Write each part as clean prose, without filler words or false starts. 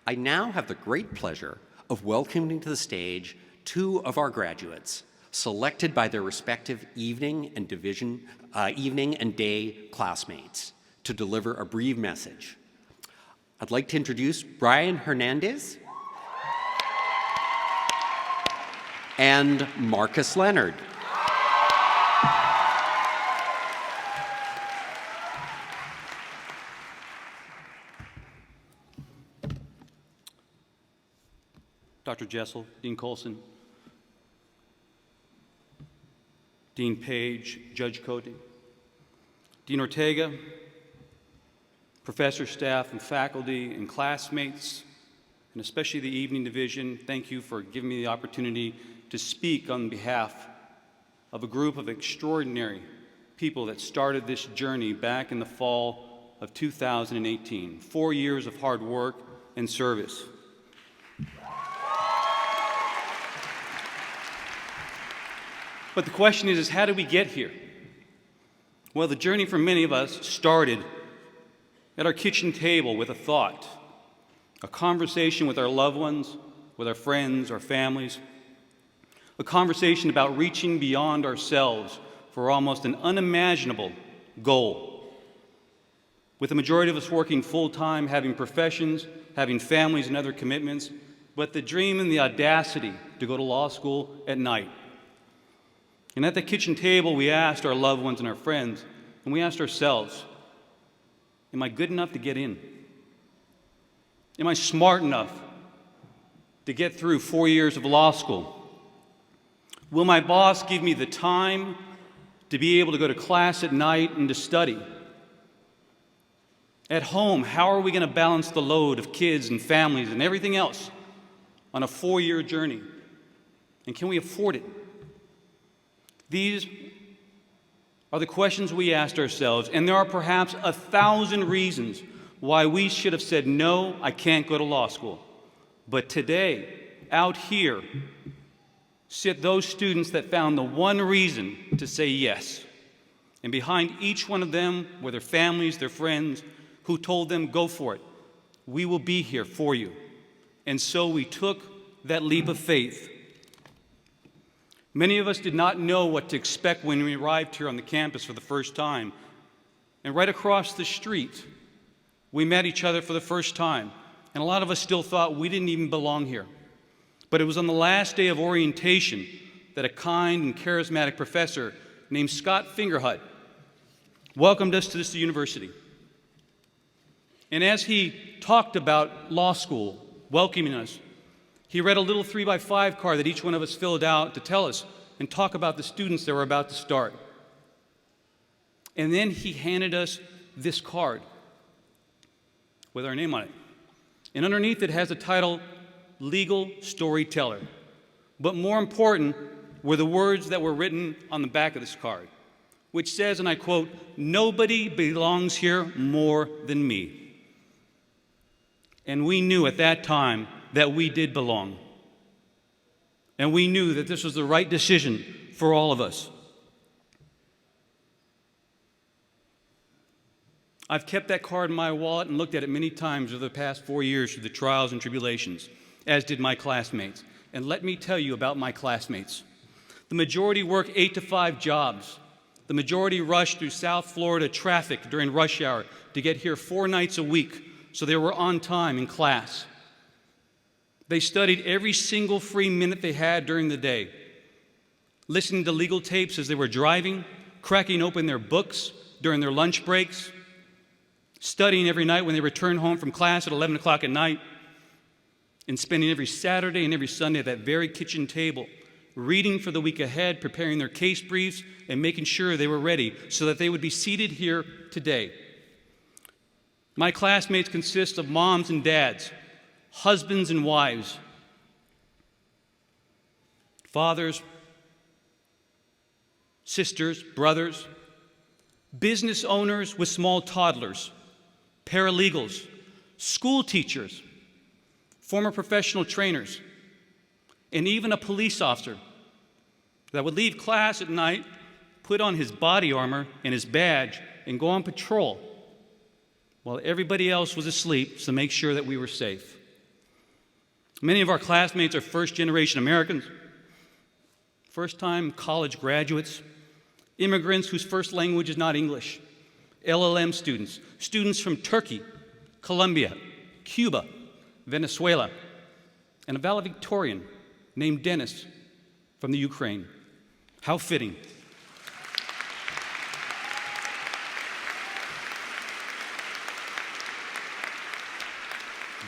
I now have the great pleasure of welcoming to the stage two of our graduates, selected by their respective evening and day classmates, to deliver a brief message. I'd like to introduce Bryan Hernandez and Marcus Leonard. Dr. Jessel, Dean Colson, Dean Page, Judge Cote, Dean Ortega, professor, staff, and faculty, and classmates, and especially the evening division, thank you for giving me the opportunity to speak on behalf of a group of extraordinary people that started this journey back in the fall of 2018. 4 years of hard work and service. But the question is how did we get here? Well, the journey for many of us started at our kitchen table with a thought, a conversation with our loved ones, with our friends, our families, a conversation about reaching beyond ourselves for almost an unimaginable goal. With the majority of us working full-time, having professions, having families and other commitments, but the dream and the audacity to go to law school at night. And at the kitchen table, we asked our loved ones and our friends, and we asked ourselves, am I good enough to get in? Am I smart enough to get through 4 years of law school? Will my boss give me the time to be able to go to class at night and to study? At home, how are we going to balance the load of kids and families and everything else on a 4-year journey? And can we afford it? These are the questions we asked ourselves, and there are perhaps 1,000 reasons why we should have said, no, I can't go to law school. But today, out here, sit those students that found the one reason to say yes. And behind each one of them were their families, their friends, who told them, go for it. We will be here for you. And so we took that leap of faith. Many of us did not know what to expect when we arrived here on the campus for the first time. And right across the street, we met each other for the first time. And a lot of us still thought we didn't even belong here. But it was on the last day of orientation that a kind and charismatic professor named Scott Fingerhut welcomed us to this university. And as he talked about law school, welcoming us, he read a little 3x5 card that each one of us filled out to tell us and talk about the students that were about to start. And then he handed us this card with our name on it. And underneath it has the title, Legal Storyteller. But more important were the words that were written on the back of this card, which says, and I quote, "Nobody belongs here more than me." And we knew at that time that we did belong. And we knew that this was the right decision for all of us. I've kept that card in my wallet and looked at it many times over the past 4 years through the trials and tribulations, as did my classmates. And let me tell you about my classmates. The majority work 8 to 5 jobs. The majority rush through South Florida traffic during rush hour to get here 4 nights a week, so they were on time in class. They studied every single free minute they had during the day, listening to legal tapes as they were driving, cracking open their books during their lunch breaks, studying every night when they returned home from class at 11 o'clock at night, and spending every Saturday and every Sunday at that very kitchen table, reading for the week ahead, preparing their case briefs, and making sure they were ready so that they would be seated here today. My classmates consist of moms and dads, husbands and wives, fathers, sisters, brothers, business owners with small toddlers, paralegals, school teachers, former professional trainers, and even a police officer that would leave class at night, put on his body armor and his badge, and go on patrol while everybody else was asleep to make sure that we were safe. Many of our classmates are first-generation Americans, first-time college graduates, immigrants whose first language is not English, LLM students, students from Turkey, Colombia, Cuba, Venezuela, and a valedictorian named Dennis from the Ukraine. How fitting.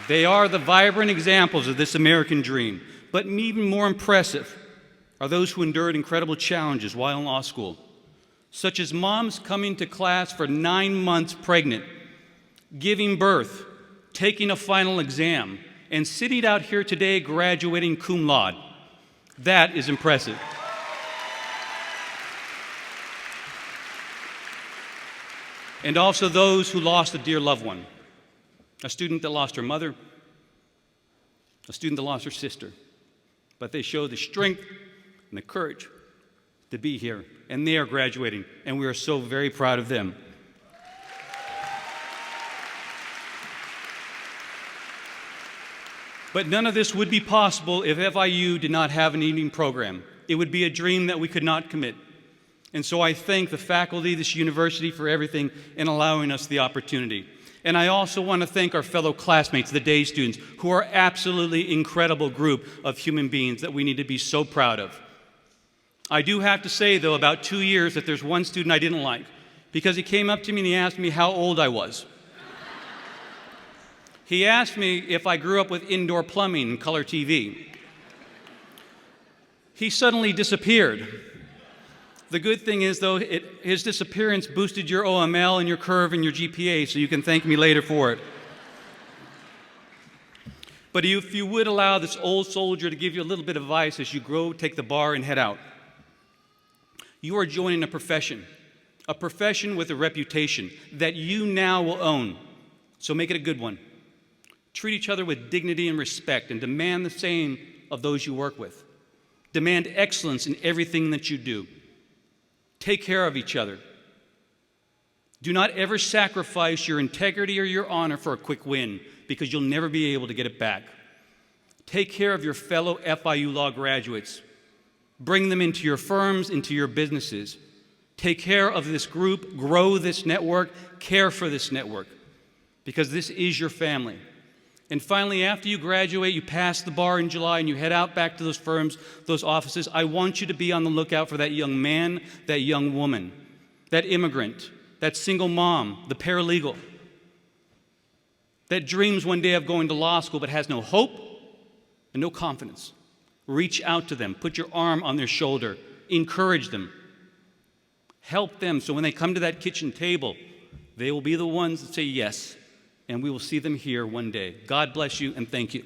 They are the vibrant examples of this American dream. But even more impressive are those who endured incredible challenges while in law school, such as moms coming to class for 9 months pregnant, giving birth, taking a final exam, and sitting out here today graduating cum laude. That is impressive. And also those who lost a dear loved one. A student that lost her mother, a student that lost her sister. But they showed the strength and the courage to be here, and they are graduating, and we are so very proud of them. But none of this would be possible if FIU did not have an evening program. It would be a dream that we could not commit. And so I thank the faculty of this university for everything in allowing us the opportunity. And I also want to thank our fellow classmates, the day students, who are absolutely incredible group of human beings that we need to be so proud of. I do have to say, though, about 2 years that there's one student I didn't like, because he came up to me and he asked me how old I was. He asked me if I grew up with indoor plumbing and color TV. He suddenly disappeared. The good thing is, though, his disappearance boosted your OML and your curve and your GPA, so you can thank me later for it. But if you would allow this old soldier to give you a little bit of advice as you grow, take the bar, and head out. You are joining a profession with a reputation that you now will own, so make it a good one. Treat each other with dignity and respect, and demand the same of those you work with. Demand excellence in everything that you do. Take care of each other. Do not ever sacrifice your integrity or your honor for a quick win, because you'll never be able to get it back. Take care of your fellow FIU Law graduates. Bring them into your firms, into your businesses. Take care of this group, grow this network, care for this network, because this is your family. And finally, after you graduate, you pass the bar in July and you head out back to those firms, those offices, I want you to be on the lookout for that young man, that young woman, that immigrant, that single mom, the paralegal, that dreams one day of going to law school but has no hope and no confidence. Reach out to them, put your arm on their shoulder, encourage them, help them so when they come to that kitchen table, they will be the ones that say yes. And we will see them here one day. God bless you, and thank you.